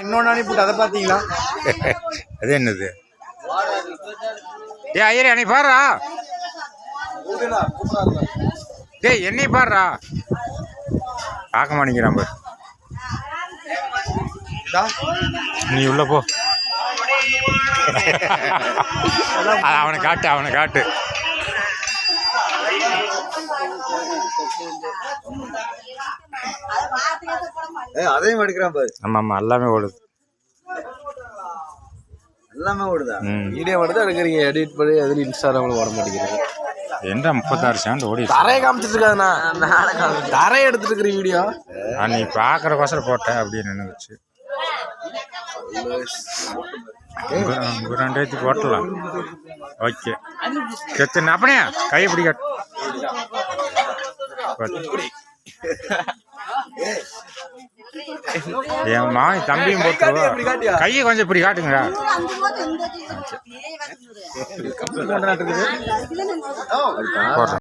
இன்னொன்று அனுப்பிட்டு அதை பார்த்தீங்களா? அது என்னது? ஏ ஐயரே என்னை பாடுறா. டேய் என்னை பாடுறா. பார்க்க மாட்டேங்கிறான் பாரு. நீ உள்ள போ. அவனை காட்டு, அவனை காட்டு. அதையும் எடுக்கிறான் பாரு. ஆமா ஆமா எல்லாமே ஓடுது. எல்லாமே ஓடுதா? வீடியோ மட்டும் தான் எடுக்கிறீங்க, எடிட் பண்ணி அதில் இன்ஸ்டாகிராமில் ஓட மாட்டேங்கிறீங்க. என்ன 36 செகண்ட் ஓடி தரையை காமிச்சிட்டு இருக்காதுண்ணா. தரையை எடுத்துட்டு இருக்கிற வீடியோ நீ பார்க்குற கோசரம் போட்டேன் அப்படின்னு நினைச்சு உங்க 2 போட்டலாம். ஓகே சரி அப்படியே கை பிடிக்க. என் மாமி தம்பியும் போட்டுருவா. கையை கொஞ்சம் இப்படி காட்டுங்க. போடுறேன்.